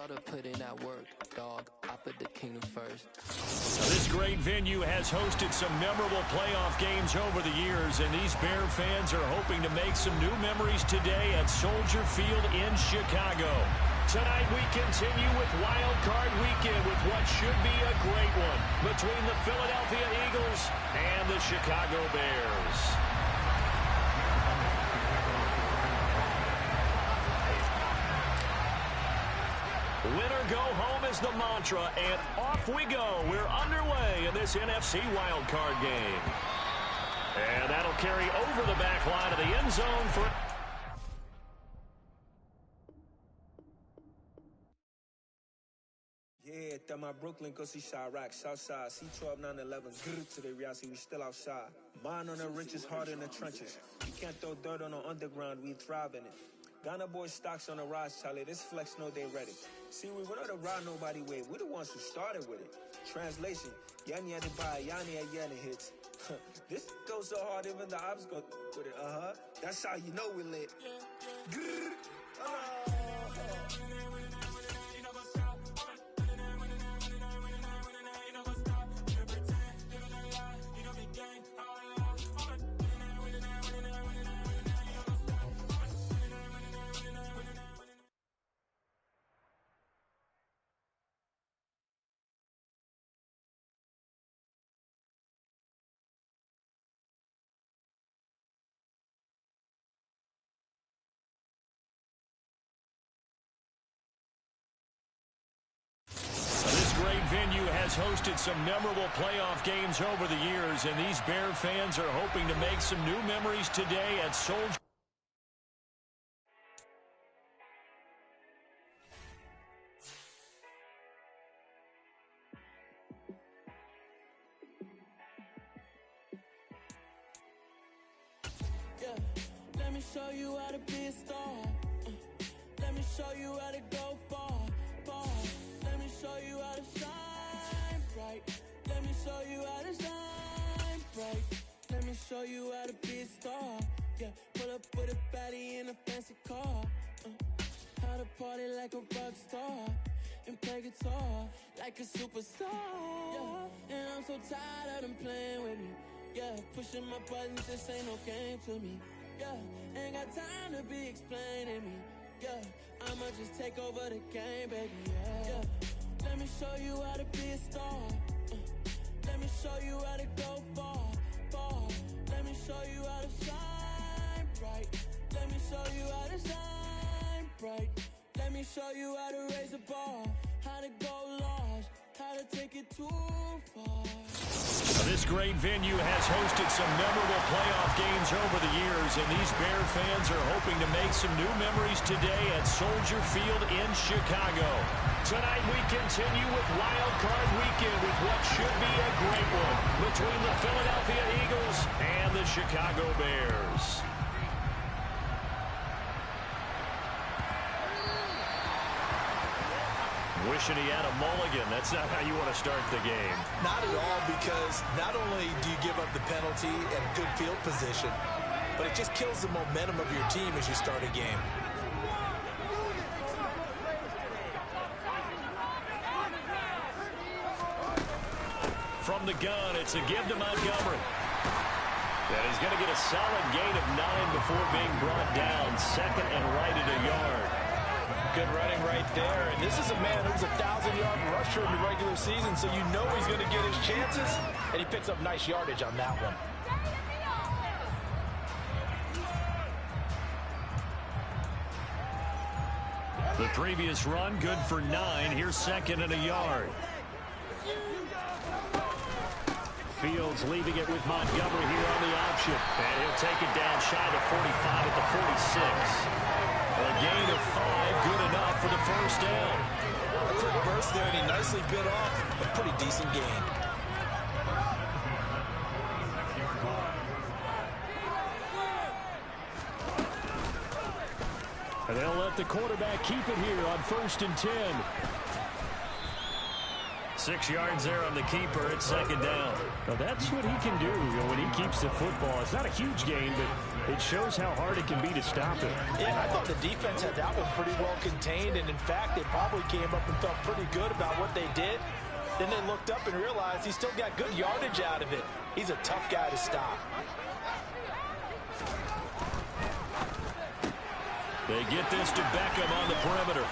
started putting that work, dog. I put the kingdom first. Now, this great venue has hosted some memorable playoff games over the years, and these Bear fans are hoping to make some new memories today at Soldier Field in Chicago. Tonight we continue with Wild Card Weekend with what should be a great one between the Philadelphia Eagles and the Chicago Bears. Winner go home is the mantra, and off we go. We're underway in this NFC wildcard game. And that'll carry over the back line of the end zone for... Yeah, that my Brooklyn, go see Chirac, Southside, C12, 911, good to the reality, we still outside. Mine on the riches, hard in the trenches. You can't throw dirt on the underground, we thrive in it. Ghana boys stocks on the rise, Charlie. This flex know they ready. See, we were not to ride nobody way. We the ones who started with it. Translation: Yanni had to buy, Yanni had Yanni hits. This goes so hard, even the ops go with it. That's how you know we lit. Great venue has hosted some memorable playoff games over the years, and these Bear fans are hoping to make some new memories today at Soldier. Yeah, let me show you how to be a star. Let me show you how to go far, far. Let me show you how to shine bright. Let me show you how to shine bright. Let me show you how to be a star. Yeah, pull up with a baddie in a fancy car. How to party like a rock star and play guitar like a superstar. Yeah, and I'm so tired of them playing with me. Yeah, pushing my buttons, this ain't no game to me. Yeah, ain't got time to be explaining me. Yeah, I'ma just take over the game, baby, yeah. Let me show you how to be a star. Let me show you how to go far, far. Let me show you how to shine bright. Let me show you how to shine bright. Let me show you how to raise a bar, how to go large, how to take it too far. This great venue has hosted some memorable playoff games over the years, and these Bear fans are hoping to make some new memories today at Soldier Field in Chicago. Tonight we continue with Wild Card Weekend with what should be a great one between the Philadelphia Eagles and the Chicago Bears. Wishing he had a mulligan. That's not how you want to start the game. Not at all, because not only do you give up the penalty and good field position, but it just kills the momentum of your team as you start a game. From the gun, it's a give to Montgomery. And he's going to get a solid gain of 9 before being brought down. Second and right at a yard. Good running right there, and this is a man who's a 1,000-yard rusher in the regular season, so you know he's going to get his chances, and he picks up nice yardage on that one. The previous run, good for 9. Here's second and a yard. Fields leaving it with Montgomery here on the option. And he'll take it down shy of the 45 at the 46. A gain of 5, good enough for the first down. A quick burst there, and he nicely bit off a pretty decent gain. And they'll let the quarterback keep it here on 1st and 10. 6 yards there on the keeper at second down. Now that's what he can do, when he keeps the football. It's not a huge gain, but it shows how hard it can be to stop it. Yeah, and I thought the defense had that one pretty well contained, and in fact, they probably came up and felt pretty good about what they did. Then they looked up and realized he still got good yardage out of it. He's a tough guy to stop. They get this to Beckham on the perimeter.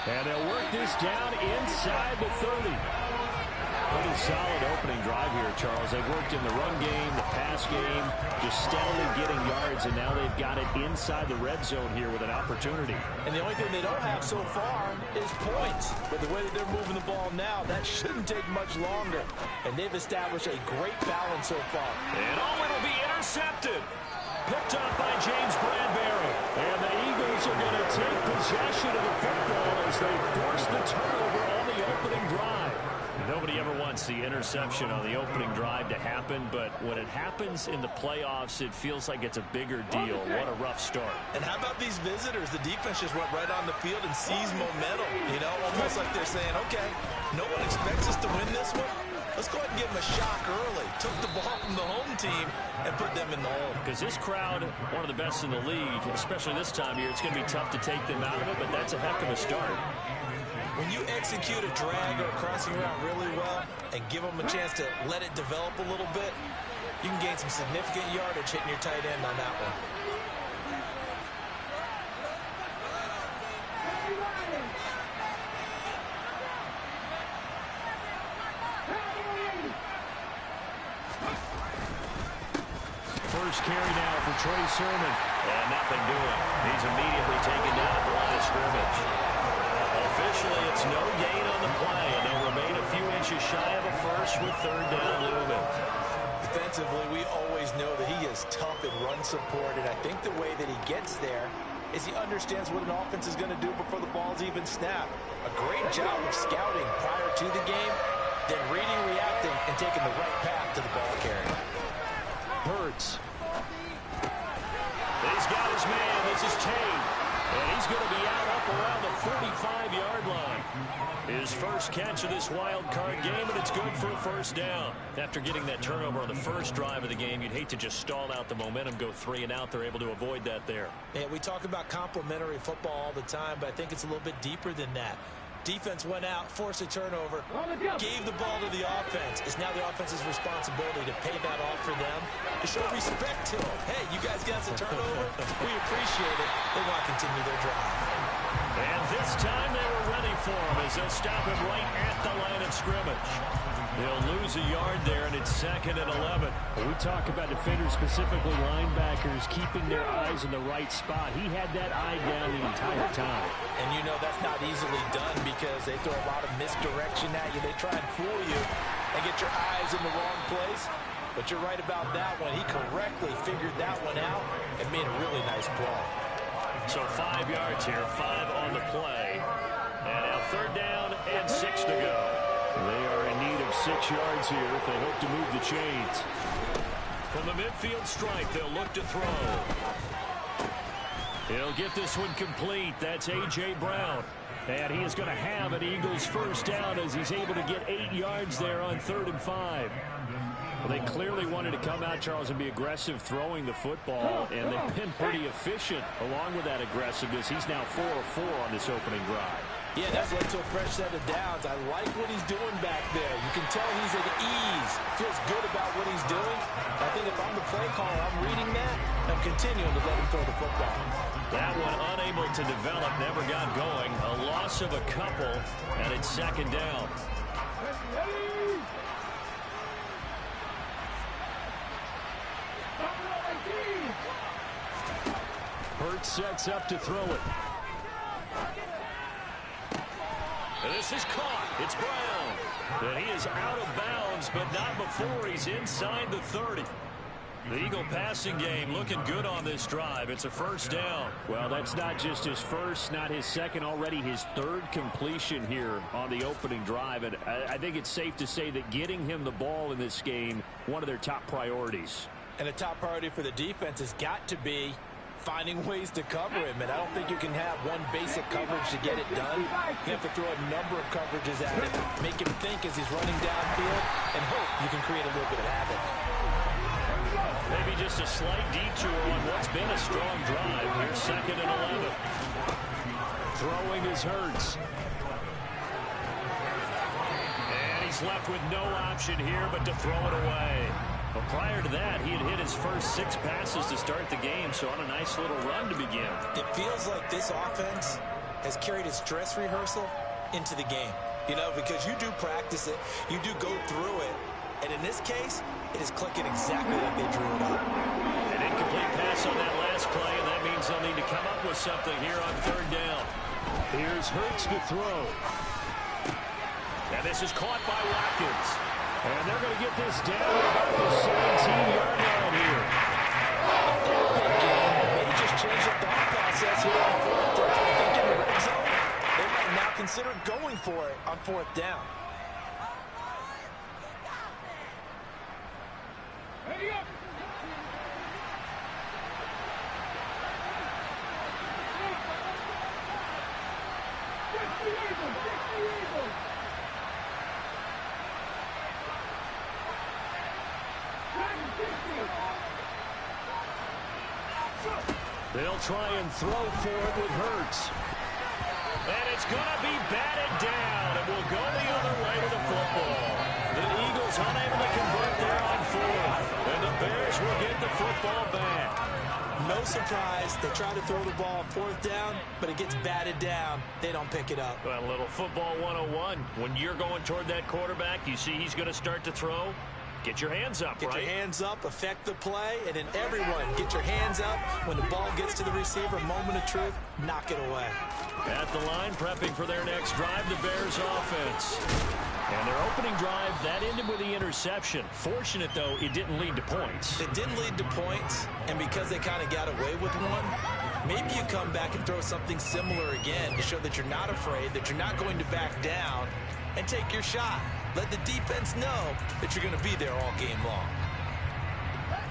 And they'll work this down inside the 30. Pretty solid opening drive here, Charles. They've worked in the run game, the pass game, just steadily getting yards, and now they've got it inside the red zone here with an opportunity. And the only thing they don't have so far is points. But the way that they're moving the ball now, that shouldn't take much longer. And they've established a great balance so far. And it'll be intercepted. Picked up by James Bradbury. And the Eagles are going to take possession of the football as they force the turnover on the opening drive. Nobody ever wants the interception on the opening drive to happen, but when it happens in the playoffs, it feels like it's a bigger deal. What a rough start. And how about these visitors? The defense just went right on the field and seized momentum. Almost like they're saying, okay, no one expects us to win this one. Let's go ahead and give them a shock early. Took the ball from the home team and put them in the hole. Because this crowd, one of the best in the league, especially this time of year, it's going to be tough to take them out of it, but that's a heck of a start. When you execute a drag or a crossing route really well and give them a chance to let it develop a little bit, you can gain some significant yardage hitting your tight end on that one. First carry now for Trey Sermon. And nothing doing. He's immediately taken down at the line of scrimmage. Officially, it's no gain on the play, and they'll remain a few inches shy of a first with third down looming. Defensively, we always know that he is tough in run support, and I think the way that he gets there is he understands what an offense is going to do before the ball's even snapped. A great job of scouting prior to the game, then reading, reacting, and taking the right path to the ball carrier. Hurts. He's got his man. This is Tate. And he's going to be out up around the 45-yard line. His first catch of this wild card game, and it's good for a first down. After getting that turnover on the first drive of the game, you'd hate to just stall out the momentum, go 3 and out. They're able to avoid that there. Yeah, we talk about complementary football all the time, but I think it's a little bit deeper than that. Defense went out, forced a turnover, gave the ball to the offense. It's now the offense's responsibility to pay that off for them, to show respect to them. Hey, you guys got us a turnover. We appreciate it. They want to continue their drive. And this time they were ready for him as they'll stop him right at the line of scrimmage. They'll lose a yard there, and it's 2nd and 11. We talk about defenders, specifically linebackers, keeping their eyes in the right spot. He had that eye down the entire time. And that's not easily done because they throw a lot of misdirection at you. They try and fool you and get your eyes in the wrong place. But you're right about that one. He correctly figured that one out and made a really nice play. So 5 yards here, 5 on the play. And now third down and 6 to go. They are in need of 6 yards here if they hope to move the chains. From the midfield stripe, they'll look to throw. He'll get this one complete. That's A.J. Brown. And he is going to have an Eagles first down as he's able to get 8 yards there on 3rd and 5. Well, they clearly wanted to come out, Charles, and be aggressive throwing the football, and they've been pretty efficient along with that aggressiveness. He's now 4 of 4 on this opening drive. Yeah, that's led to a fresh set of downs. I like what he's doing back there. You can tell he's at ease. Feels good about what he's doing. I think if I'm the play caller, I'm reading that, and I'm continuing to let him throw the football. That one unable to develop, never got going. A loss of a couple, and it's 2nd down. Hurts sets up to throw it. This is caught. It's Brown. And he is out of bounds, but not before he's inside the 30. The Eagle passing game looking good on this drive. It's a first down. Well, that's not just his first, not his second, already his 3rd completion here on the opening drive. And I think it's safe to say that getting him the ball in this game, one of their top priorities. And a top priority for the defense has got to be finding ways to cover him, and I don't think you can have one basic coverage to get it done. You have to throw a number of coverages at him, make him think as he's running downfield, and hope you can create a little bit of havoc. Maybe just a slight detour on what's been a strong drive. Here's 2nd and 11. Throwing is Hurts. And he's left with no option here but to throw it away. Well, prior to that, he had hit his first 6 passes to start the game, so on a nice little run to begin. It feels like this offense has carried its dress rehearsal into the game. You know, because you do practice it, you do go through it, and in this case, it is clicking exactly like they drew it up. An incomplete pass on that last play, and that means they'll need to come up with something here on 3rd down. Here's Hurts to throw. And this is caught by Watkins. And they're going to get this down about the 17-yard line here. Maybe just change the thought process here on 4th down. I think in the red zone, they might now consider going for it on 4th down. They'll try and throw for it with Hurts. And it's going to be batted down. It will go the other way to the football. The Eagles unable to convert there on 4th. And the Bears will get the football back. No surprise, they try to throw the ball on 4th down, but it gets batted down. They don't pick it up. Well, a little football 101. When you're going toward that quarterback, you see he's going to start to throw. Get your hands up, Get your hands up, affect the play, and then everyone get your hands up. When the ball gets to the receiver, moment of truth, knock it away. At the line, prepping for their next drive, the Bears offense. And their opening drive, that ended with the interception. Fortunate, though, it didn't lead to points. It didn't lead to points, and because they kind of got away with one, maybe you come back and throw something similar again to show that you're not afraid, that you're not going to back down, and take your shot. Let the defense know that you're going to be there all game long.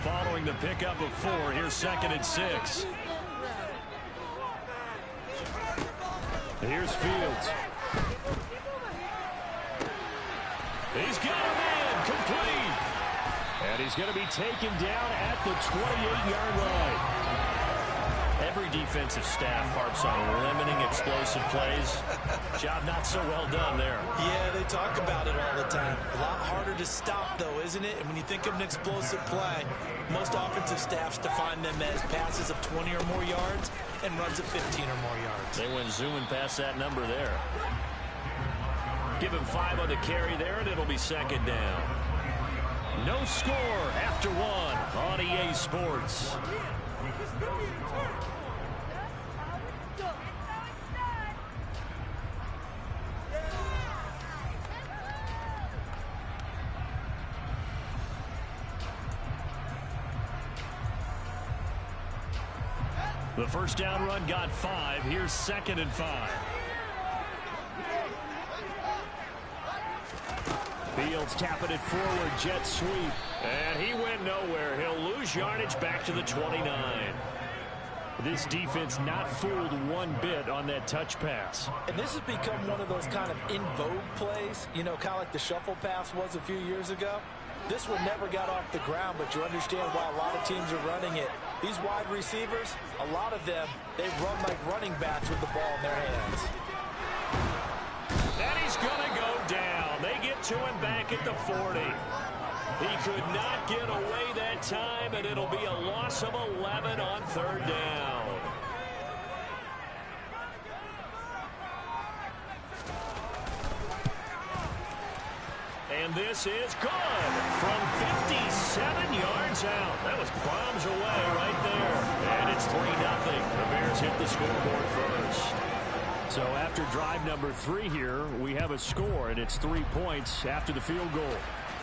Following the pickup of 4, here's 2nd and 6. Here's Fields. He's got a man complete. And he's going to be taken down at the 28-yard line. Every defensive staff harps on limiting explosive plays. Job not so well done there. Yeah, they talk about it all the time. A lot harder to stop, though, isn't it? And when you think of an explosive play, most offensive staffs define them as passes of 20 or more yards and runs of 15 or more yards. They went zooming past that number there. Give him 5 on the carry there, and it'll be 2nd down. No score after 1 on EA Sports. The first down run got 5. Here's 2nd and 5. Fields tapping it forward, jet sweep. And he went nowhere. He'll lose yardage back to the 29. This defense not fooled one bit on that touch pass. And this has become one of those kind of in vogue plays, you know, kind of like the shuffle pass was a few years ago. This one never got off the ground, but you understand why a lot of teams are running it. These wide receivers, a lot of them, they run like running backs with the ball in their hands. And he's going to go down. They get to him back at the 40. He could not get away that time, and it'll be a loss of 11 on 3rd down. And this is good from 57 yards out. That was bombs away right there. And it's 3-0. The Bears hit the scoreboard first. So after drive number 3 here, we have a score, and it's 3 points after the field goal.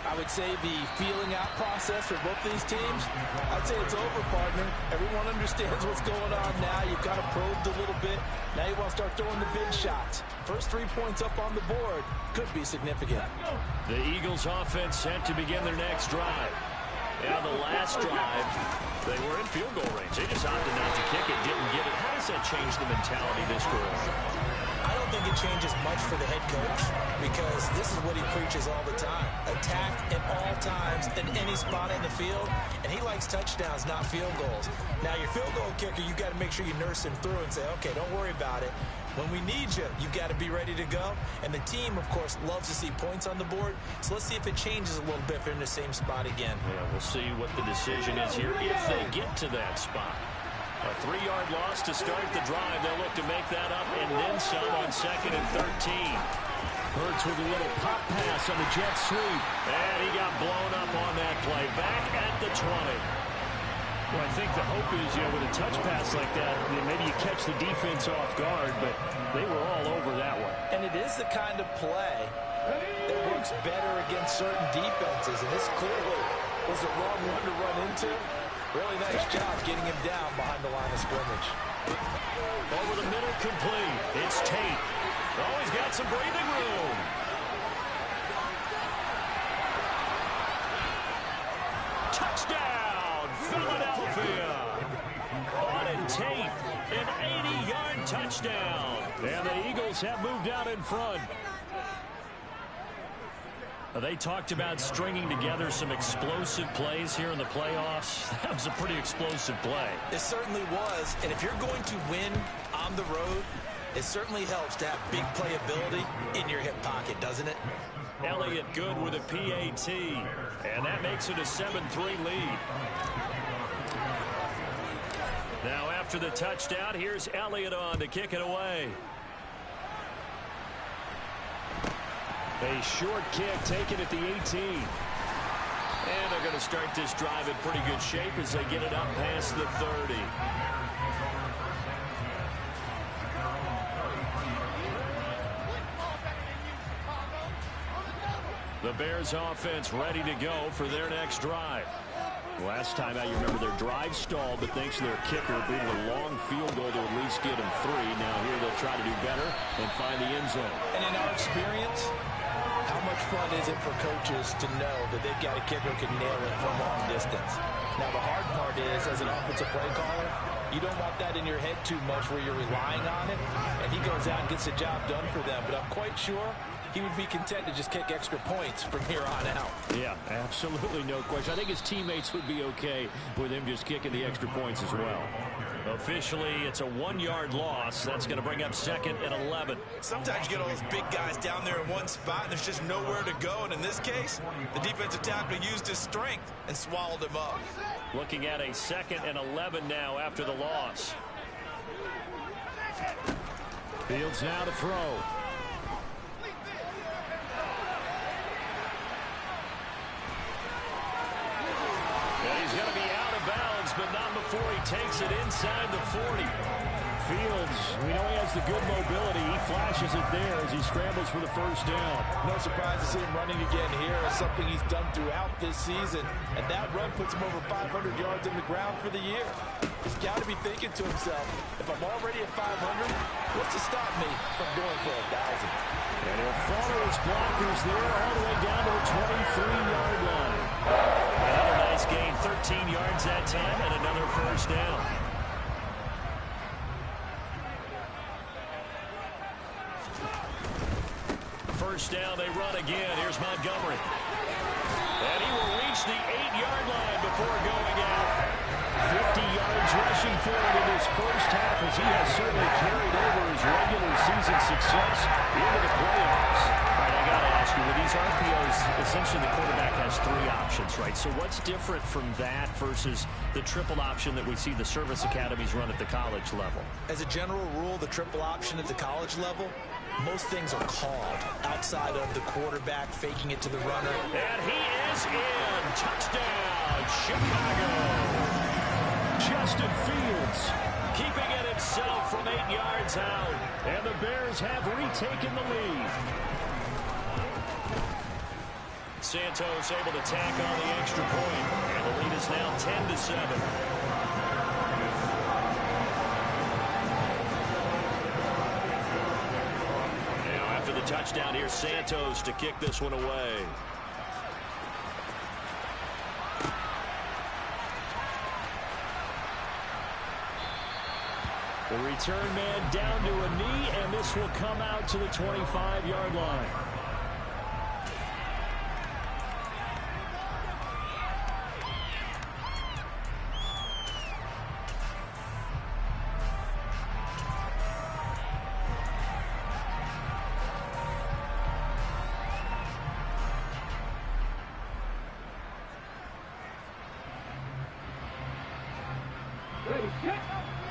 I would say the feeling out process for both these teams, I'd say it's over, partner. Everyone understands what's going on now. You've kind of probed a little bit. Now you want to start throwing the big shots. First 3 points up on the board could be significant. The Eagles offense set to begin their next drive. And the last drive, they were in field goal range. They just opted not to kick it, didn't get it. How does that change the mentality this early? I don't think it changes much for the head coach because this is what he preaches all the time. Attack at all times in any spot on the field, and he likes touchdowns, not field goals. Now, your field goal kicker, you got to make sure you nurse him through and say, okay, don't worry about it. When we need you, you've got to be ready to go. And the team, of course, loves to see points on the board. So let's see if it changes a little bit if they're in the same spot again. Yeah, we'll see what the decision is here if they get to that spot. A 3-yard loss to start the drive. They'll look to make that up and then some on 2nd and 13. Hurts with a little pop pass on the jet sweep. And he got blown up on that play. Back at the 20. Well, I think the hope is, with a touch pass like that, maybe you catch the defense off guard, but they were all over that one. And it is the kind of play that works better against certain defenses, and this clearly was the wrong one to run into. Really nice job getting him down behind the line of scrimmage. Over the middle, complete. It's Tate. Oh, he's got some breathing room. Touchdown, Philadelphia. On Tate, an 80-yard touchdown. And the Eagles have moved out in front. They talked about stringing together some explosive plays here in the playoffs. That was a pretty explosive play. It certainly was. And if you're going to win on the road, it certainly helps to have big playability in your hip pocket, doesn't it? Elliott good with a PAT. And that makes it a 7-3 lead. Now after the touchdown, here's Elliott on to kick it away. A short kick taken at the 18. And they're going to start this drive in pretty good shape as they get it up past the 30. The Bears offense ready to go for their next drive. Last time out, you remember their drive stalled, but thanks to their kicker being a long field goal to at least get them 3. Now here they'll try to do better and find the end zone. And in our experience, how much fun is it for coaches to know that they've got a kicker who can nail it from long distance? Now, the hard part is, as an offensive play caller, you don't want that in your head too much where you're relying on it, and he goes out and gets the job done for them. But I'm quite sure he would be content to just kick extra points from here on out. Yeah, absolutely no question. I think his teammates would be okay with him just kicking the extra points as well. Officially, it's a 1-yard loss. That's going to bring up 2nd and 11. Sometimes you get all those big guys down there in one spot, and there's just nowhere to go. And in this case, the defensive tackle used his strength and swallowed him up. Looking at a 2nd and 11 now after the loss. Fields now to throw. He's going to be out of bounds, but not before he takes it inside the 40. Fields, we know he has the good mobility. He flashes it there as he scrambles for the first down. No surprise to see him running again here. It's something he's done throughout this season. And that run puts him over 500 yards in the ground for the year. He's got to be thinking to himself, if I'm already at 500, what's to stop me from going for 1,000? And he'll follow his blockers there all the way down to the 23-yard line. Another nice gain, 13 yards that time, and another first down. First down, they run again. Here's Montgomery. And he will reach the 8-yard line before going out. 50 yards rushing for him in this first half as he has certainly carried over his regular season success into the playoffs. All right, I got to ask you, with these RPOs, essentially the quarterback has 3 options, right? So what's different from that versus the triple option that we see the service academies run at the college level? As a general rule, the triple option at the college level, most things are called outside of the quarterback faking it to the runner. And he is in. Touchdown, Chicago. Justin Fields keeping it himself from 8 yards out. And the Bears have retaken the lead. Santos able to tack on the extra point. And the lead is now 10-7. The touchdown here, Santos to kick this one away. The return man down to a knee, and this will come out to the 25-yard line.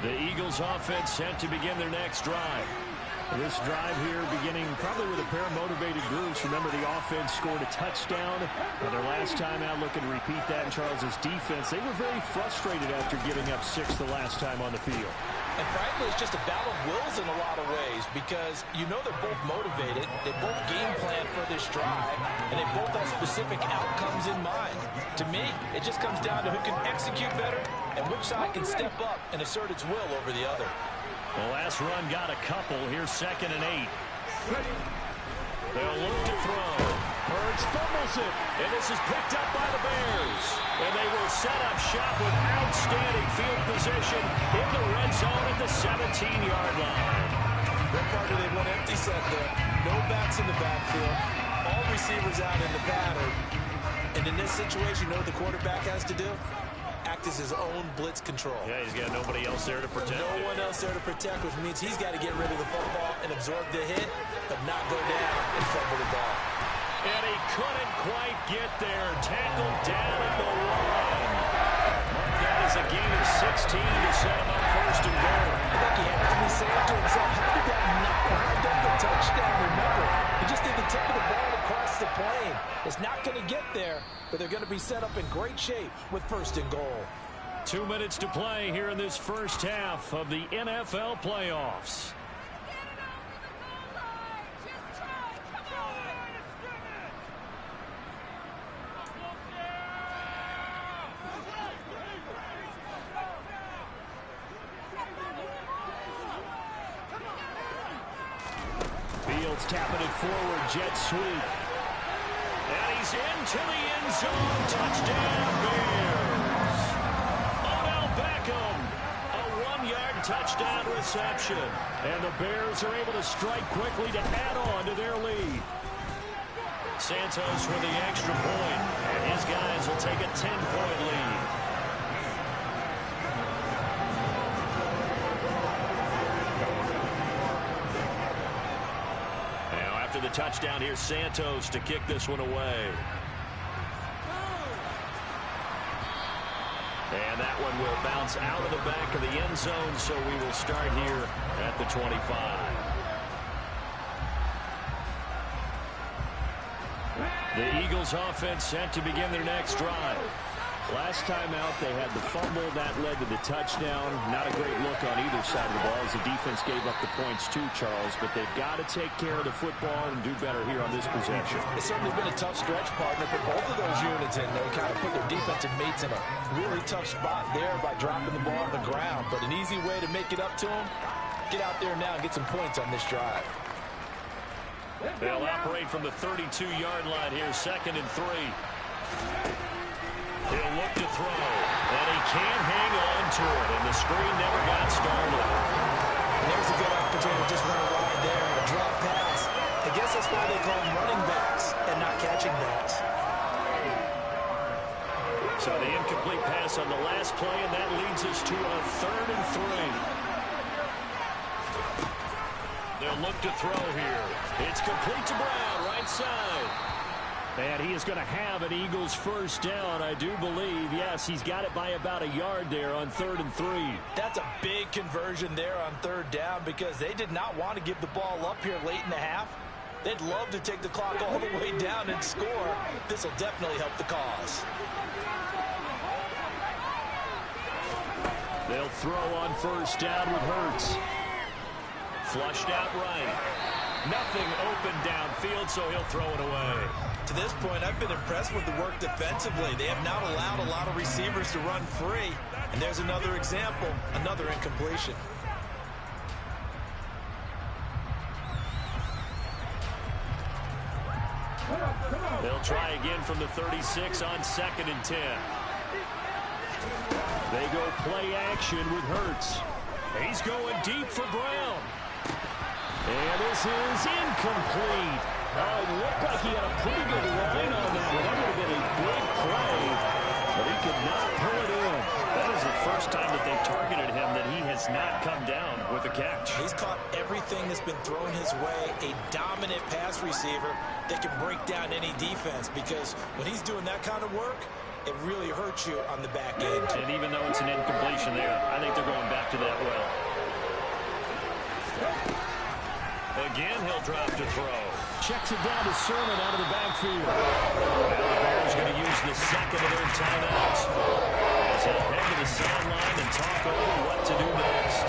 The Eagles offense set to begin their next drive. This drive here beginning probably with a pair of motivated groups. Remember, the offense scored a touchdown their last time out. Looking to repeat that in Charles's defense. They were very frustrated after giving up 6 the last time on the field. And frankly, it's just a battle of wills in a lot of ways because you know they're both motivated. They both game plan for this drive, and they both have specific outcomes in mind. To me, it just comes down to who can execute better and which side can step up and assert its will over the other. The last run got a couple. Here's 2nd and 8. They'll look to throw. Hurts fumbles it, and this is picked up by the Bears. And they will set up shop with outstanding field position in the red zone at the 17-yard line. What part of they want empty set there? No backs in the backfield. All receivers out in the pattern. And in this situation, you know what the quarterback has to do? Act as his own blitz control. Yeah, he's got nobody else there to protect. No one else there to protect, which means he's got to get rid of the football and absorb the hit, but not go down and fumble the ball. And he couldn't quite get there. Tackled down at the 1. That is a gain of 16 to set him up 1st and goal. I think he had to be saying to himself, how did that not wind up the touchdown? Remember, he just did the tip of the ball across the plane. It's not going to get there, but they're going to be set up in great shape with 1st and goal. 2 minutes to play here in this first half of the NFL playoffs. Fields tapping it forward, jet sweep. And he's into the end zone. Touchdown, Bears. Odell Beckham, a 1-yard touchdown reception. And the Bears are able to strike quickly to add on to their lead. Santos with the extra point, and his guys will take a 10-point lead. After the touchdown, here's Santos to kick this one away. And that one will bounce out of the back of the end zone, so we will start here at the 25. The Eagles offense set to begin their next drive. Last time out, they had the fumble. That led to the touchdown. Not a great look on either side of the ball as the defense gave up the points too, Charles. But they've got to take care of the football and do better here on this possession. It's certainly been a tough stretch, partner, for both of those units in there. They kind of put their defensive mates in a really tough spot there by dropping the ball on the ground. But an easy way to make it up to them, get out there now and get some points on this drive. They'll operate from the 32-yard line here, 2nd and 3. He'll look to throw, and he can't hang on to it, and the screen never got started. And there's a good opportunity to just run wide there and a drop pass. I guess that's why they call them running backs and not catching backs. So the incomplete pass on the last play, and that leads us to a 3rd and 3. They'll look to throw here. It's complete to Brown, right side. And he is going to have an Eagles first down, I do believe. Yes, he's got it by about a yard there on 3rd and 3. That's a big conversion there on 3rd down because they did not want to give the ball up here late in the half. They'd love to take the clock all the way down and score. This will definitely help the cause. They'll throw on 1st down with Hurts. Flushed out right. Nothing open downfield, so he'll throw it away. To this point, I've been impressed with the work defensively. They have not allowed a lot of receivers to run free. And there's another example, another incompletion. They'll try again from the 36 on 2nd and 10. They go play action with Hurts. He's going deep for Brown. And this is incomplete. It looked like he had a pretty good line on that. That would have been a big play, but he could not pull it in. That is the first time that they've targeted him that he has not come down with a catch. He's caught everything that's been thrown his way. A dominant pass receiver that can break down any defense, because when he's doing that kind of work, it really hurts you on the back end. And even though it's an incompletion there, I think they're going back to that well. Again, he'll drop to throw. Checks it down to Sermon out of the backfield. Now the Bears going to use the second of their timeouts as they head to the sideline and talk over what to do next.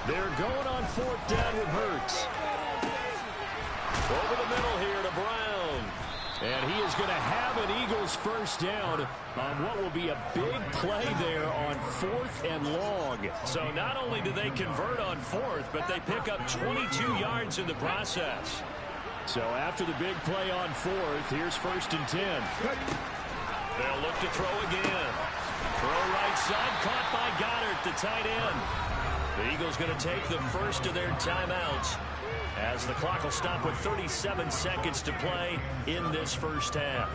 They're going on fourth down with Hurts. Over the middle here to Brown. And he is going to have an Eagles first down on what will be a big play there on 4th and long. So not only do they convert on 4th, but they pick up 22 yards in the process. So after the big play on 4th, here's 1st and 10. They'll look to throw again. Throw right side, caught by Goddard, the tight end. The Eagles going to take the first of their timeouts as the clock will stop with 37 seconds to play in this first half.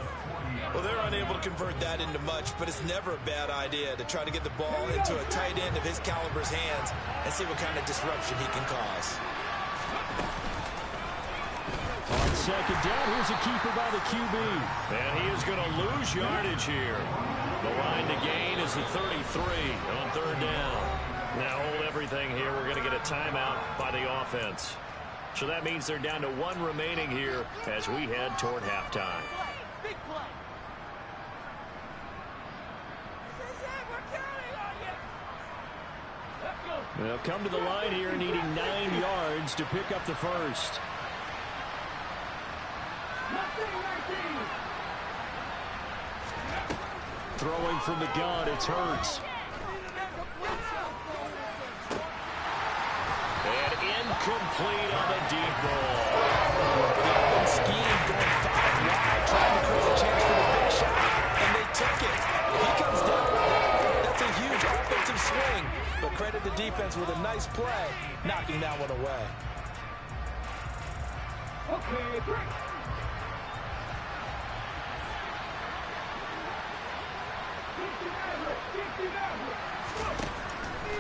Well, they're unable to convert that into much, but it's never a bad idea to try to get the ball into a tight end of his caliber's hands and see what kind of disruption he can cause. On second down, here's a keeper by the QB. And he is going to lose yardage here. The line to gain is the 33 on 3rd down. Now hold everything here. We're going to get a timeout by the offense. So that means they're down to 1 remaining here as we head toward halftime. Big play. This is it. We're counting on you. Let's go. They'll come to the line here needing 9 yards to pick up the first. Throwing from the gun, it's Hurts. And incomplete on the deep ball. They've been schemed going 5 wide, trying to create a chance for the big shot, and they took it. If he comes down with that, that's a huge offensive swing. But credit the defense with a nice play, knocking that one away. Okay, break.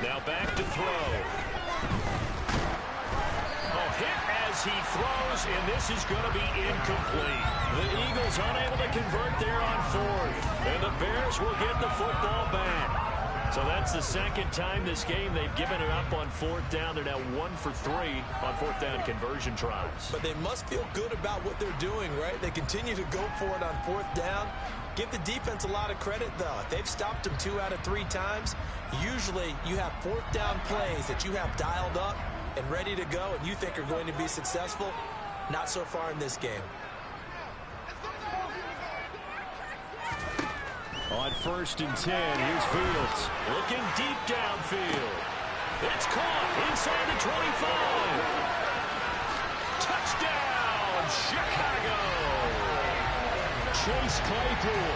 Now back to throw. Hit as he throws, and this is going to be incomplete. The Eagles unable to convert there on 4th, and the Bears will get the football back. So that's the second time this game they've given it up on 4th down. They're now 1 for 3 on 4th down conversion tries. But they must feel good about what they're doing, right? They continue to go for it on 4th down. Give the defense a lot of credit, though. They've stopped them 2 out of 3 times. Usually you have 4th down plays that you have dialed up and ready to go and you think are going to be successful. Not so far in this game. On 1st and 10, here's Fields. Looking deep downfield. It's caught inside the 25. Touchdown, Chicago. Chase Claypool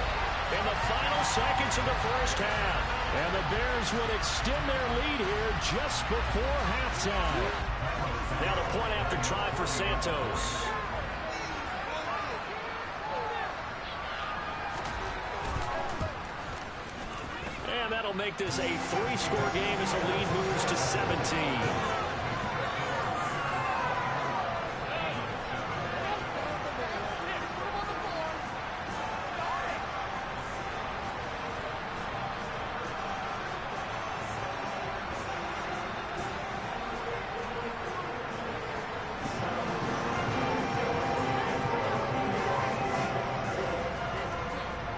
in the final seconds of the first half. And the Bears would extend their lead here just before halftime. Now the point after try for Santos. And that'll make this a 3-score game as the lead moves to 17.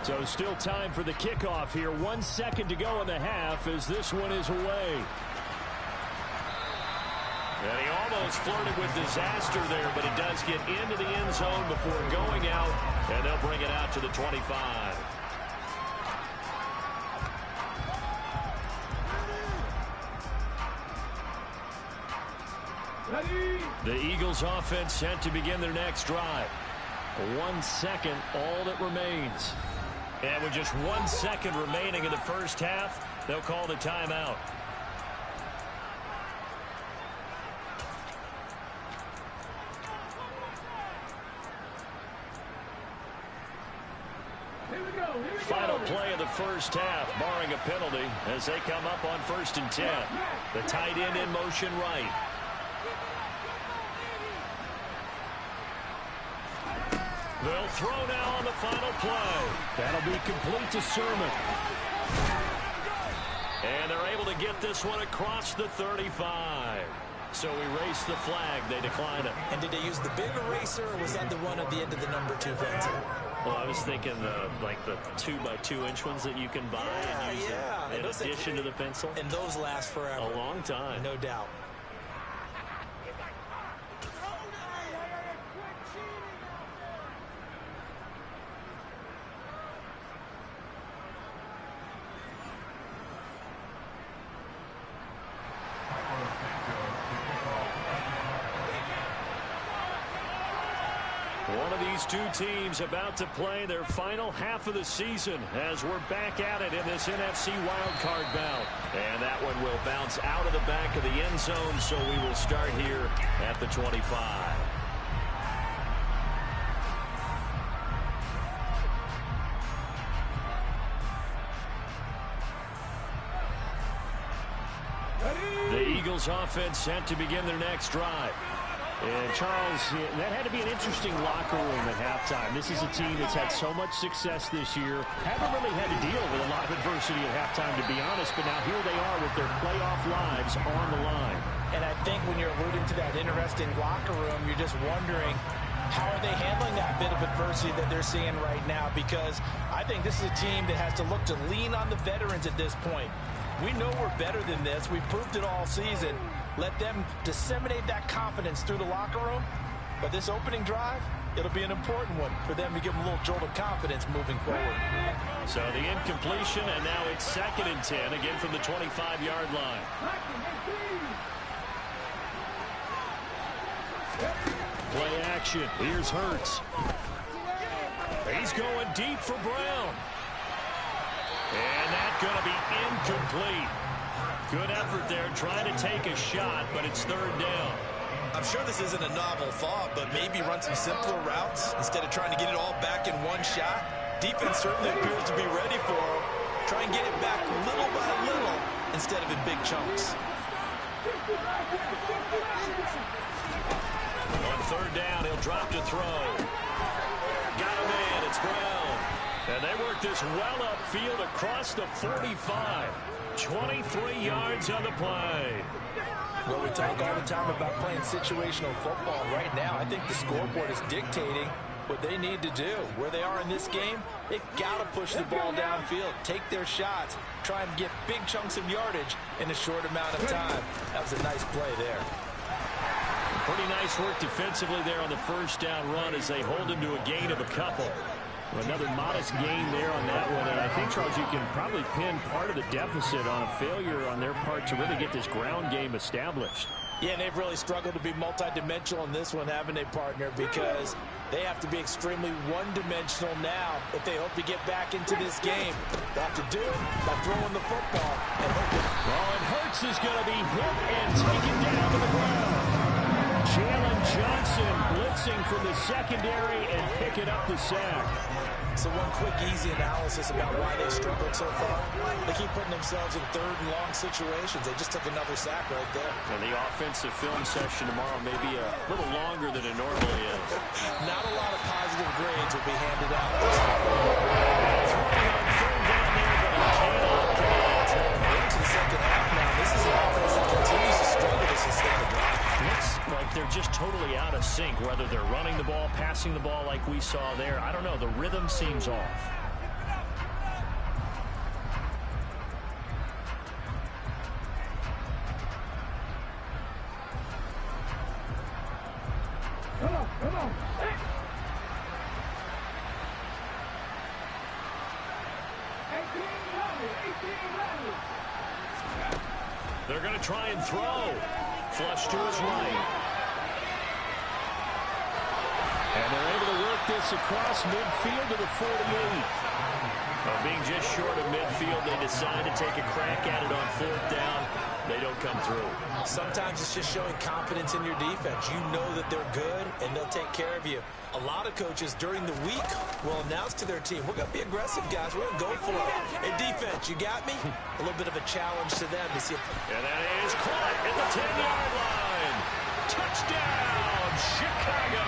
So still time for the kickoff here. 1 second to go in the half as this one is away. And he almost almost flirted with disaster there, but it does get into the end zone before going out, and they'll bring it out to the 25. The Eagles offense set to begin their next drive. 1 second, all that remains. And with just 1 second remaining in the first half, they'll call the timeout. Final play of the first half, barring a penalty, as they come up on 1st and 10. The tight end in motion right. They'll throw now on the final play. That'll be complete to Sermon. And they're able to get this one across the 35. So erase the flag. They decline it. And did they use the big eraser, or was that the one at the end of the number 2 pencil? Well, I was thinking like the 2x2-inch ones that you can buy and use in addition to the pencil. And those last forever. A long time. No doubt. One of these two teams about to play their final half of the season as we're back at it in this NFC wildcard bout. And that one will bounce out of the back of the end zone, so we will start here at the 25. The Eagles offense set to begin their next drive. And, Charles, that had to be an interesting locker room at halftime. This is a team that's had so much success this year. Haven't really had to deal with a lot of adversity at halftime, to be honest. But now here they are with their playoff lives on the line. And I think when you're alluding to that interesting locker room, you're just wondering, how are they handling that bit of adversity that they're seeing right now? Because I think this is a team that has to look to lean on the veterans at this point. We know we're better than this. We've proved it all season. Let them disseminate that confidence through the locker room. But this opening drive, it'll be an important one for them to give them a little jolt of confidence moving forward. So the incompletion, and now it's 2nd and 10, again from the 25-yard line. Play action. Here's Hurts. He's going deep for Brown. And that's going to be incomplete. Good effort there, trying to take a shot, but it's 3rd down. I'm sure this isn't a novel thought, but maybe run some simpler routes instead of trying to get it all back in one shot. Defense certainly appears to be ready for him. Try and get it back little by little instead of in big chunks. On 3rd down, he'll drop to throw. Got him in, it's Brown. And they work this well upfield across the 45. 23 yards on the play. Well, we talk all the time about playing situational football. Right now, I think the scoreboard is dictating what they need to do. Where they are in this game, they've got to push the ball downfield, take their shots, try and get big chunks of yardage in a short amount of time. That was a nice play there. Pretty nice work defensively there on the 1st down run as they hold him to a gain of a couple. Another modest gain there on that one, and I think, Charles, you can probably pin part of the deficit on a failure on their part to really get this ground game established. Yeah, and they've really struggled to be multidimensional in this one, haven't they, partner? Because they have to be extremely one-dimensional now if they hope to get back into this game. They have to do it by throwing the football and hoping. Oh, and Hurts is going to be hit and taken down to the ground. Jalen Johnson blitzing from the secondary and picking up the sack. So one quick, easy analysis about why they struggled so far. They keep putting themselves in 3rd and long situations. They just took another sack right there. And the offensive film session tomorrow may be a little longer than it normally is. Not a lot of positive grades will be handed out. Throwing on 3rd down there, but he cannot connect. Into the 2nd half now. This is an offense that continues to struggle to sustain a drive. Looks like they're just totally out of sync, whether they're running the ball, passing the ball like we saw there. I don't know. The rhythm seems off. They're going to try and throw. Flush to his right. And they're able to work this across midfield to the 48. Being just short of midfield, they decide to take a crack at it on 4th down. They don't come through. Sometimes it's just showing confidence in your defense. You know that they're good, and they'll take care of you. A lot of coaches during the week will announce to their team, we're going to be aggressive, guys. We're going to go for it. Hey, defense, you got me? A little bit of a challenge to them. You see it. And that is caught at the 10-yard line. Touchdown, Chicago.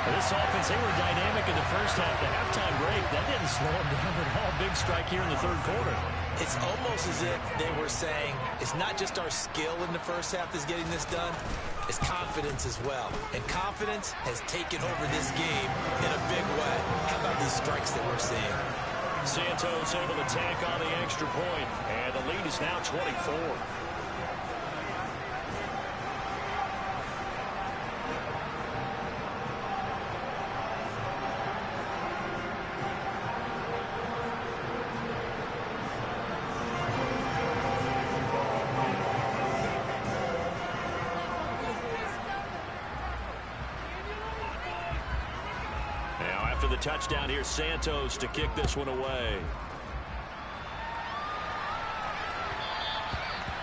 This offense, they were dynamic in the first half. The halftime break, that didn't slow them down at all. Big strike here in the 3rd quarter. It's almost as if they were saying, it's not just our skill in the first half that's getting this done, it's confidence as well. And confidence has taken over this game in a big way. How about these strikes that we're seeing? Santos able to tack on the extra point, and the lead is now 24. After the touchdown, here's Santos to kick this one away.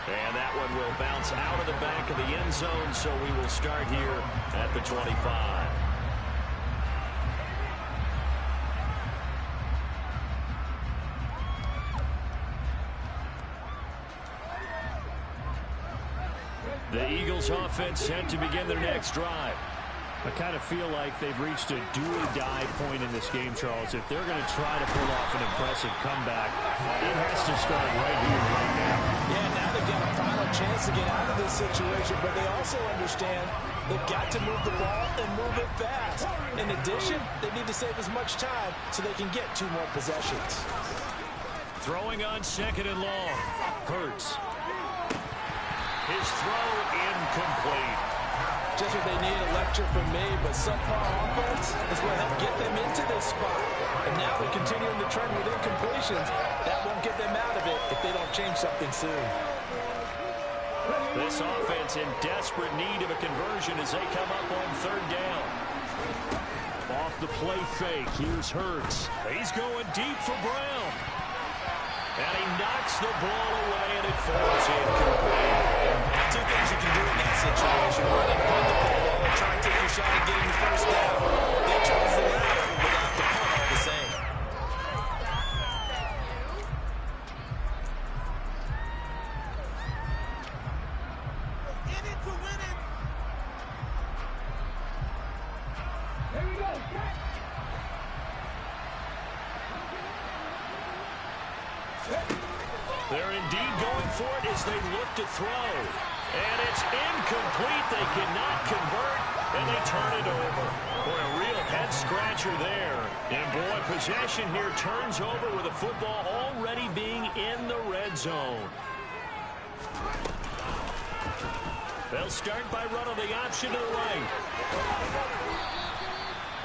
And that one will bounce out of the back of the end zone, so we will start here at the 25. The Eagles offense set to begin their next drive. I kind of feel like they've reached a do-or-die point in this game, Charles. If they're going to try to pull off an impressive comeback, it has to start right here, right now. Yeah, now they've got a final chance to get out of this situation, but they also understand they've got to move the ball and move it fast. In addition, they need to save as much time so they can get 2 more possessions. Throwing on 2nd and long. Hurts. His throw incomplete. Just what they need, a lecture from me, but subpar offense is what helped get them into this spot. And now they're continuing the trend with incompletions. That won't get them out of it if they don't change something soon. This offense in desperate need of a conversion as they come up on 3rd down. Off the play fake, here's Hurts. He's going deep for Brown. And he knocks the ball away, and it falls incomplete. 2 things you can do in that situation. Run and punt the ball and try and take your shot at getting the 1st down. They chose the latter, but they have to punt all the same. In it to win it. Here we go. They're indeed going for it as they look to throw. And it's incomplete. They cannot convert, and they turn it over. Boy, a real head-scratcher there. And, boy, possession here turns over with the football already being in the red zone. They'll start by running the option to the right.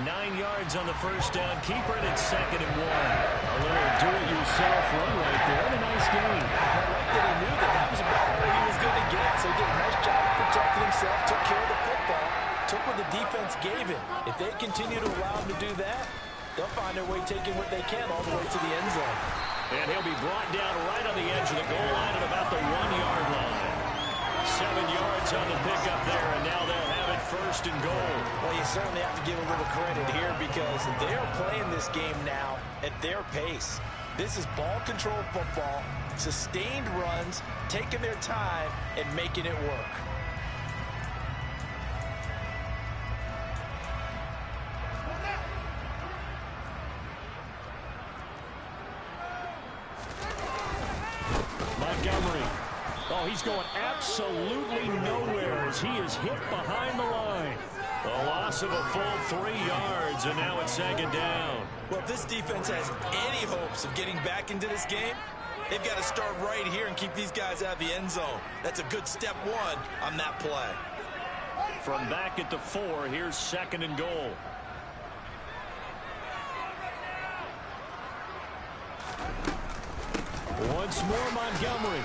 9 yards on the 1st down. Keeper it at 2nd and 1. A little do-it-yourself run right there. And a nice game. I like that he knew that was about where he was going to get. So he did a nice job of protecting himself, took care of the football, took what the defense gave him. If they continue to allow him to do that, they'll find their way taking what they can all the way to the end zone. And he'll be brought down right on the edge of the goal line at about the 1-yard line. 7 yards on the pickup there, and now they'll have it 1st and goal. Well, you certainly have to give a little credit here because they're playing this game now at their pace. This is ball control football, sustained runs, taking their time, and making it work. Montgomery. Oh, he's going absolutely nowhere as he is hit behind the line. A loss of a full 3 yards, and now it's 2nd down. Well, if this defense has any hopes of getting back into this game, they've got to start right here and keep these guys out of the end zone. That's a good step 1 on that play. From back at the 4, here's 2nd and goal. Once more, Montgomery.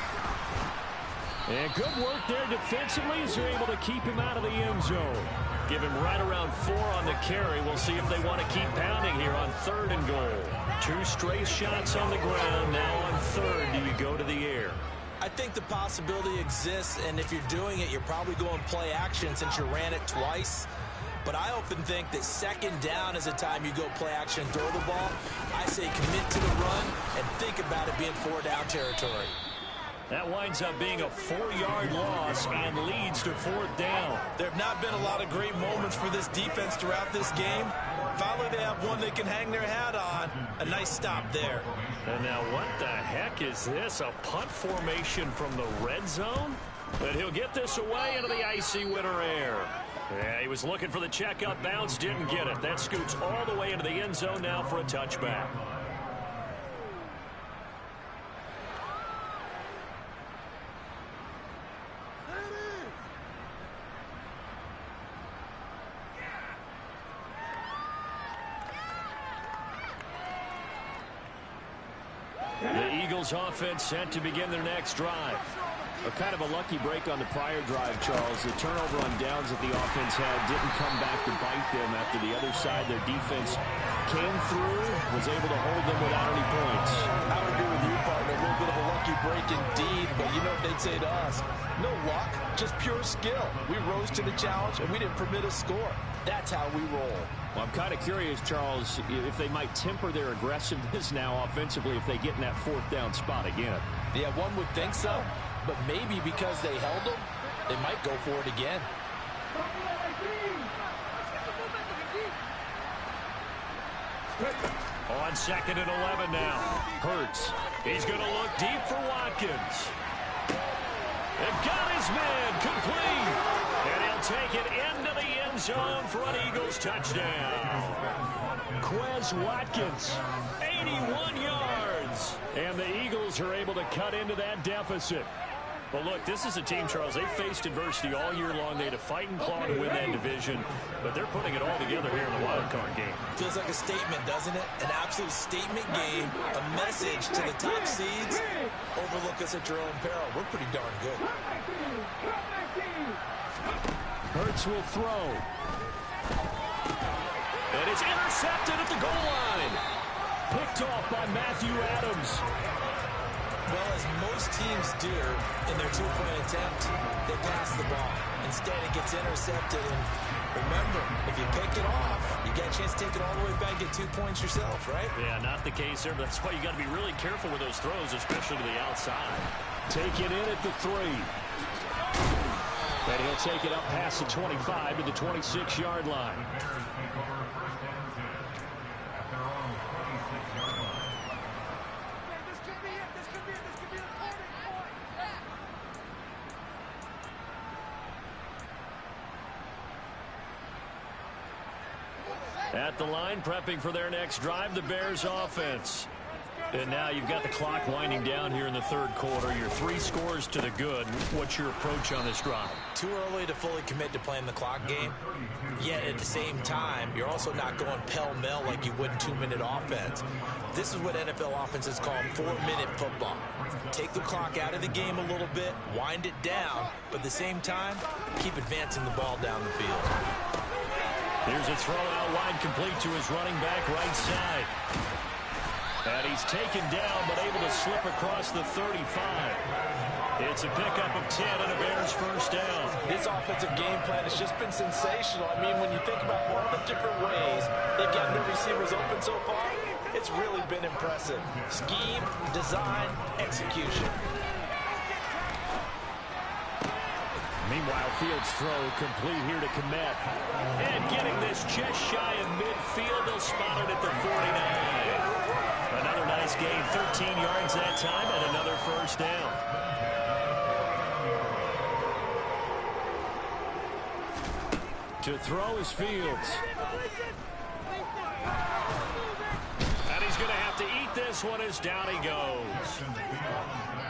And good work there defensively as they're able to keep him out of the end zone. Give him right around 4 on the carry. We'll see if they want to keep pounding here on 3rd and goal. 2 straight shots on the ground. Now on 3rd, do you go to the air? I think the possibility exists, and if you're doing it, you're probably going play action since you ran it twice. But I often think that 2nd down is a time you go play action, throw the ball. I say commit to the run and think about it being 4-down territory. That winds up being a 4-yard loss and leads to 4th down. There have not been a lot of great moments for this defense throughout this game. Finally, they have one they can hang their hat on. A nice stop there. And now what the heck is this? A punt formation from the red zone? But he'll get this away into the icy winter air. Yeah, he was looking for the check-up bounce, didn't get it. That scoots all the way into the end zone now for a touchback. The Eagles offense set to begin their next drive. A kind of a lucky break on the prior drive, Charles. The turnover on downs that the offense had didn't come back to bite them after the other side. Their defense came through, was able to hold them without any points. I would agree with you, partner. A little bit of a lucky break indeed, but you know what they'd say to us? No luck, just pure skill. We rose to the challenge, and we didn't permit a score. That's how we roll. Well, I'm kind of curious, Charles, if they might temper their aggressiveness now offensively if they get in that 4th down spot again. Yeah, one would think so. But maybe because they held them, they might go for it again. On 2nd and 11 now. Hurts. He's going to look deep for Watkins. They've got his man complete. And he'll take it into the end zone for an Eagles touchdown. Quez Watkins, 81 yards. And the Eagles are able to cut into that deficit. Well, look, this is a team, Charles, they faced adversity all year long. They had to fight and claw to win that division, but they're putting it all together here in the wild card game. Feels like a statement, doesn't it? An absolute statement game, a message to the top seeds. Overlook us at your own peril. We're pretty darn good. Hurts will throw. And it's intercepted at the goal line. Picked off by Matthew Adams. Well, as most teams do in their 2-point attempt, they pass the ball. Instead, it gets intercepted. And remember, if you pick it off, you get a chance to take it all the way back and get 2 points yourself, right? Yeah, not the case there. That's why you got to be really careful with those throws, especially to the outside. Take it in at the 3. And he'll take it up past the 25 to the 26-yard line. At the line, prepping for their next drive, the Bears offense. And now you've got the clock winding down here in the 3rd quarter. Your 3 scores to the good. What's your approach on this drive? Too early to fully commit to playing the clock game. Yet at the same time, you're also not going pell-mell like you would in 2-minute offense. This is what NFL offenses call 4-minute football. Take the clock out of the game a little bit, wind it down, but at the same time, keep advancing the ball down the field. Here's a throw out wide, complete to his running back right side. And he's taken down, but able to slip across the 35. It's a pickup of 10 and a Bears first down. This offensive game plan has just been sensational. I mean, when you think about all the different ways they've gotten their receivers open so far, it's really been impressive. Scheme, design, execution. Meanwhile, Fields' throw complete here to Kmet. And getting this just shy of midfield, they'll spot it at the 49. Another nice gain, 13 yards that time, and another first down. To throw is Fields. And he's going to have to eat this one as down he goes.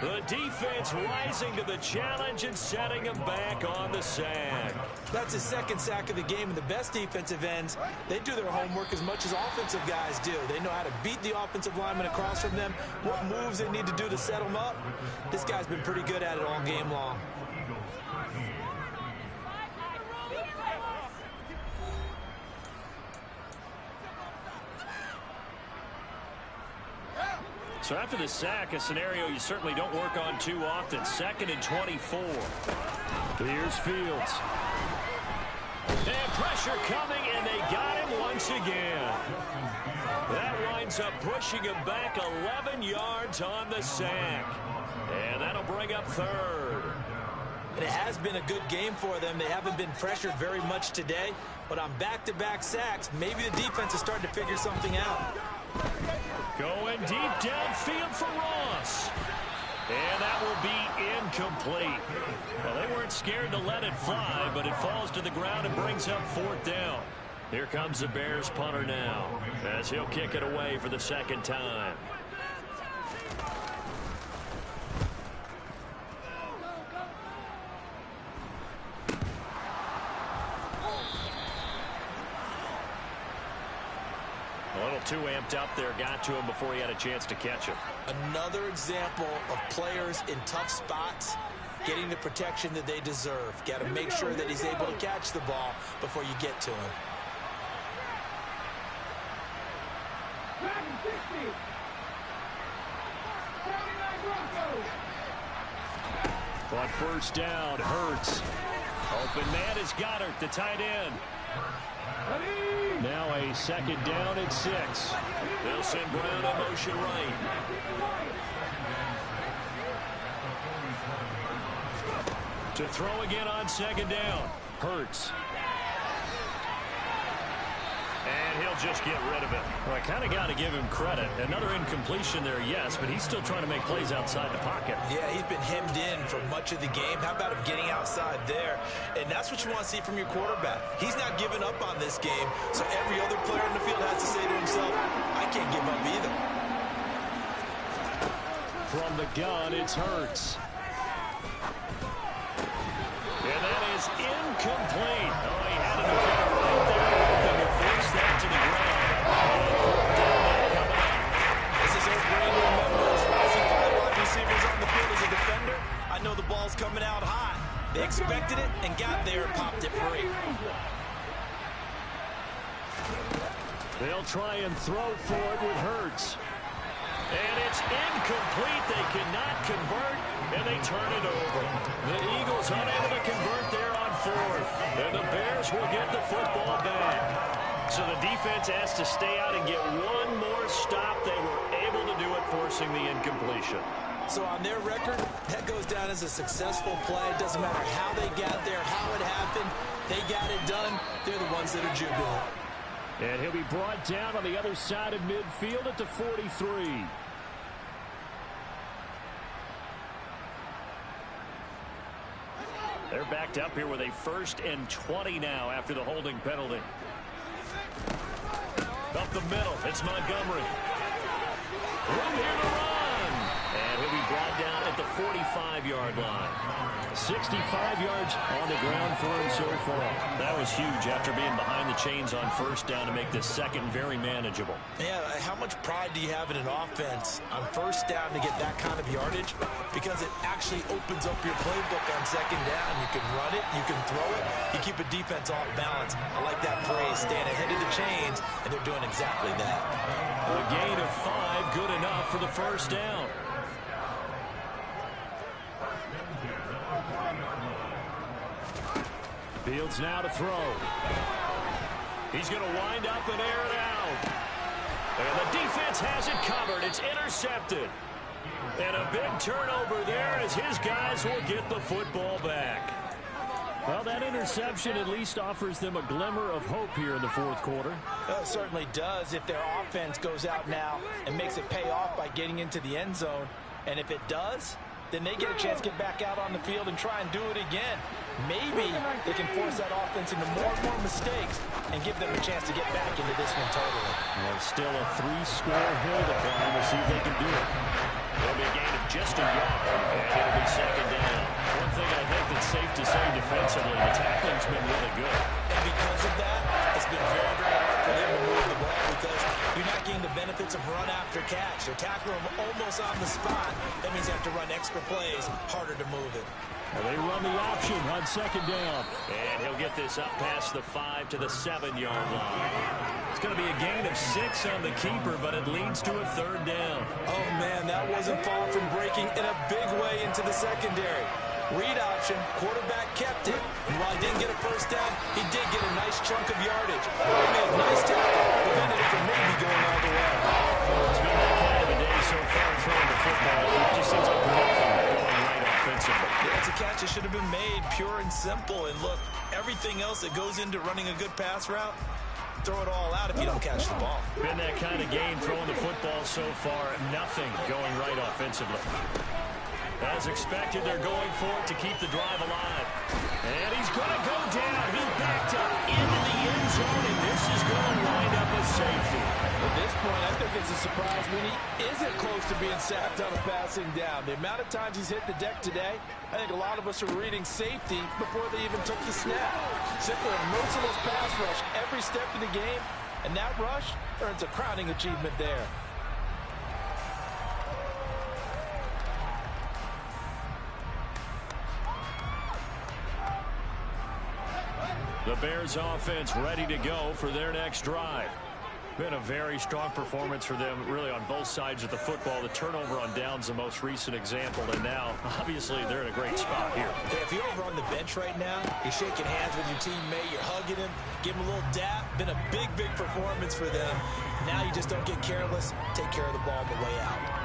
The defense rising to the challenge and setting him back on the sack. That's his second sack of the game, and the best defensive ends, they do their homework as much as offensive guys do. They know how to beat the offensive lineman across from them, what moves they need to do to set them up. This guy's been pretty good at it all game long. So after the sack, a scenario you certainly don't work on too often. 2nd and 24. Here's Fields. And pressure coming, and they got him once again. That winds up pushing him back 11 yards on the sack. And that'll bring up 3rd. And it has been a good game for them. They haven't been pressured very much today, but on back-to-back sacks, maybe the defense is starting to figure something out. Going deep downfield for Ross. And that will be incomplete. Well, they weren't scared to let it fly, but it falls to the ground and brings up 4th down. Here comes the Bears punter now, as he'll kick it away for the 2nd time. A little too amped up there, got to him before he had a chance to catch him. Another example of players in tough spots getting the protection that they deserve. Got to make sure that he's able to catch the ball before you get to him. On 1st down, Hurts. Open man is Goddard, the tight end. Now a 2nd down at 6. They'll send Brown in motion right. To throw again on 2nd down. Hurts. And he'll just get rid of it. Well, I kind of got to give him credit. Another incompletion there, yes, but he's still trying to make plays outside the pocket. Yeah, he's been hemmed in for much of the game. How about him getting outside there? And that's what you want to see from your quarterback. He's not giving up on this game, so every other player in the field has to say to himself, I can't give up either. From the gun, it's Hurts. And that is incomplete. Oh, he had an defender right there with him to force that to the ground. This is a great remember. I see 5 wide receivers on the field as a defender. I know the ball's coming out hot. They expected it and got there and popped it free. They'll try and throw for it with Hurts. And it's incomplete. They cannot convert, and they turn it over. The Eagles unable to convert there on 4th. And the Bears will get the football back. So the defense has to stay out and get one more stop. They were able to do it, forcing the incompletion. So on their record, that goes down as a successful play. It doesn't matter how they got there, how it happened. They got it done. They're the ones that are jubilant. And he'll be brought down on the other side of midfield at the 43. They're backed up here with a 1st and 20 now after the holding penalty. Up the middle, it's Montgomery. Room here to run. And he'll be brought down at the 45-yard line. 65 yards on the ground for him so far. That was huge after being behind the chains on 1st down to make this 2nd very manageable. Yeah, how much pride do you have in an offense on 1st down to get that kind of yardage? Because it actually opens up your playbook on 2nd down. You can run it, you can throw it, you keep a defense off balance. I like that phrase, staying ahead of the chains, and they're doing exactly that. A gain of 5, good enough for the 1st down. Fields now to throw. He's going to wind up and air it out. And the defense has it covered. It's intercepted. And a big turnover there as his guys will get the football back. Well, that interception at least offers them a glimmer of hope here in the 4th quarter. It certainly does if their offense goes out now and makes it pay off by getting into the end zone. And if it does, then they get a chance to get back out on the field and try and do it again. Maybe they can force that offense into more and more mistakes and give them a chance to get back into this one totally. Well, still a 3-score hill to climb. We'll see if they can do it. It'll be a gain of just a yard, and it'll be 2nd down. One thing I think that's safe to say defensively, the tackling's been really after catch. They're tackling him almost on the spot. That means they have to run extra plays, harder to move it. Well, they run the option on second down. And he'll get this up past the 5 to the 7-yard line. It's going to be a gain of 6 on the keeper, but it leads to a third down. Oh, man, that wasn't far from breaking in a big way into the secondary. Read option, quarterback kept it. And while he didn't get a first down, he did get a nice chunk of yardage. He made a nice tackle, prevented it from maybe going all the way. It's been that kind of a day so far throwing the football. It just seems like nothing going right offensively. Yeah, it's a catch that should have been made, pure and simple. And look, everything else that goes into running a good pass route, throw it all out if you don't catch the ball. Been that kind of game throwing the football so far. Nothing going right offensively. As expected, they're going for it to keep the drive alive. And he's going to go down. He backed up into the end zone, and this is going to wind up a safety. At this point, I think it's a surprise when he isn't close to being sacked on a passing down. The amount of times he's hit the deck today, I think a lot of us are reading safety before they even took the snap. Simply a merciless pass rush every step of the game, and that rush earns a crowning achievement there. The Bears offense ready to go for their next drive. Been a very strong performance for them, really, on both sides of the football. The turnover on downs, the most recent example, and now, obviously, they're in a great spot here. Hey, if you're over on the bench right now, you're shaking hands with your teammate, you're hugging him, give him a little dap. Been a big, big performance for them. Now you just don't get careless. Take care of the ball on the way out.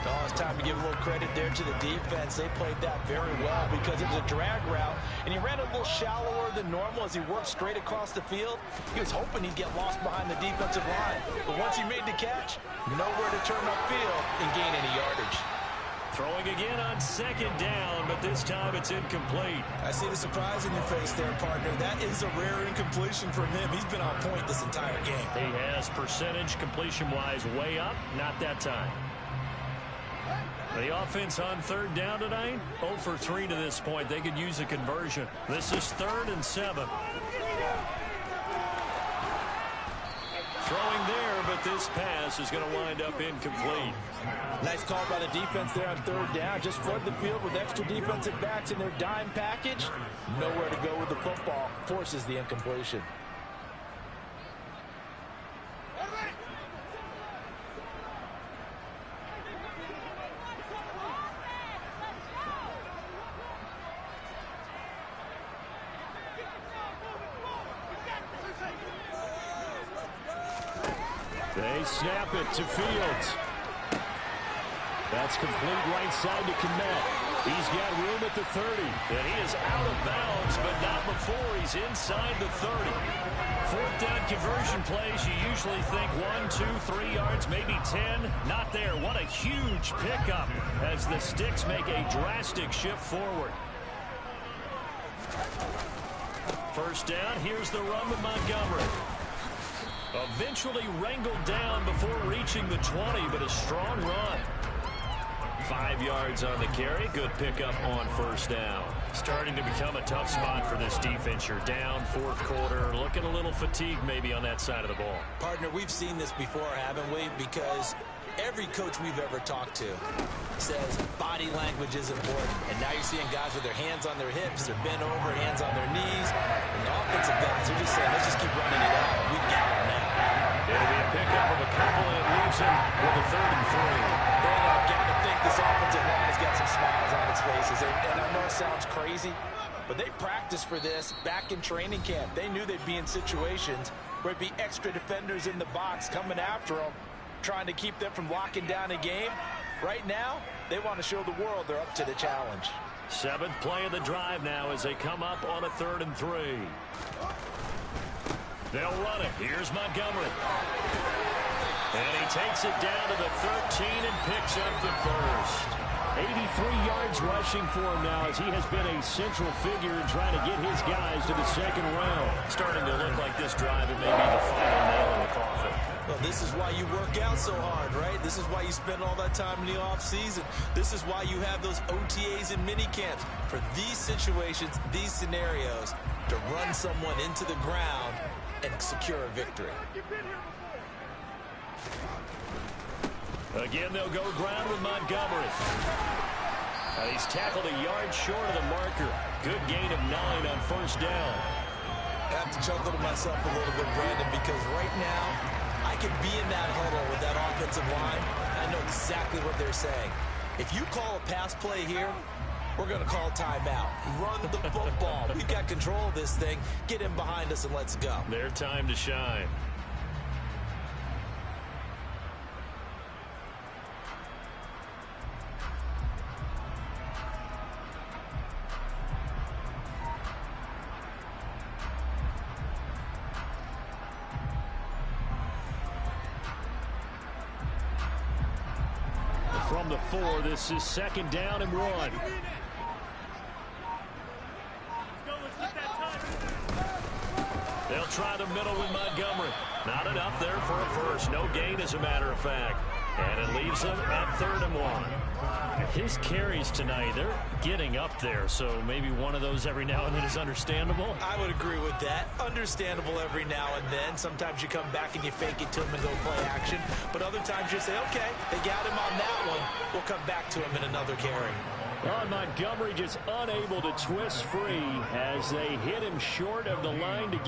Oh, it's time to give a little credit there to the defense. They played that very well because it was a drag route, and he ran a little shallower than normal as he worked straight across the field. He was hoping he'd get lost behind the defensive line, but once he made the catch, nowhere to turn upfield and gain any yardage. Throwing again on second down, but this time it's incomplete. I see the surprise in your face there, partner. That is a rare incompletion from him. He's been on point this entire game. He has percentage completion-wise way up, not that time. The offense on third down tonight, 0 for 3 to this point. They could use a conversion. This is 3rd and 7. Throwing there, but this pass is going to wind up incomplete. Nice call by the defense there on third down. Just flood the field with extra defensive backs in their dime package. Nowhere to go with the football. Forces the incompletion. They snap it to Fields. That's complete right side to Kmet. He's got room at the 30. And he is out of bounds, but not before he's inside the 30. 4th down conversion plays, you usually think 1, 2, 3 yards, maybe 10. Not there. What a huge pickup as the Sticks make a drastic shift forward. First down, here's the run with Montgomery. Eventually wrangled down before reaching the 20, but a strong run. 5 yards on the carry. Good pickup on first down. Starting to become a tough spot for this defense. You're down 4th quarter. Looking a little fatigued maybe on that side of the ball. Partner, we've seen this before, haven't we? Because every coach we've ever talked to says body language is important. And now you're seeing guys with their hands on their hips, they're bent over, hands on their knees. And the offensive guys are just saying, let's just keep running it out. We've got them now. It'll be a pickup of a couple, and it leaves him with a 3rd and 3. And I've got to think this offensive line has got some smiles on its faces. And I know it sounds crazy, but they practiced for this back in training camp. They knew they'd be in situations where it'd be extra defenders in the box coming after them, trying to keep them from locking down a game. Right now, they want to show the world they're up to the challenge. 7th play of the drive now as they come up on a 3rd and 3. They'll run it. Here's Montgomery. And he takes it down to the 13 and picks up the first. 83 yards rushing for him now as he has been a central figure in trying to get his guys to the 2nd round. Starting to look like this drive, it may be the final nail in the coffin. Well, this is why you work out so hard, right? This is why you spend all that time in the offseason. This is why you have those OTAs and mini camps. For these situations, these scenarios, to run someone into the ground and secure a victory. Again, they'll go ground with Montgomery. He's tackled a yard short of the marker. Good gain of 9 on first down. I have to chuckle to myself a little bit, Brandon, because right now I could be in that huddle with that offensive line, and I know exactly what they're saying. If you call a pass play here, we're going to call timeout. Run the football. We've got control of this thing. Get in behind us and let's go. Their time to shine. From the 4, this is 2nd down and 1. They'll try the middle with Montgomery. Not enough there for a first. No gain, as a matter of fact. And it leaves them at 3rd and 1. His carries tonight, they're getting up there, so maybe one of those every now and then is understandable. I would agree with that. Understandable every now and then. Sometimes you come back and you fake it to him and go play action. But other times you say, okay, they got him on that one. We'll come back to him in another carry. Montgomery just unable to twist free as they hit him short of the line to get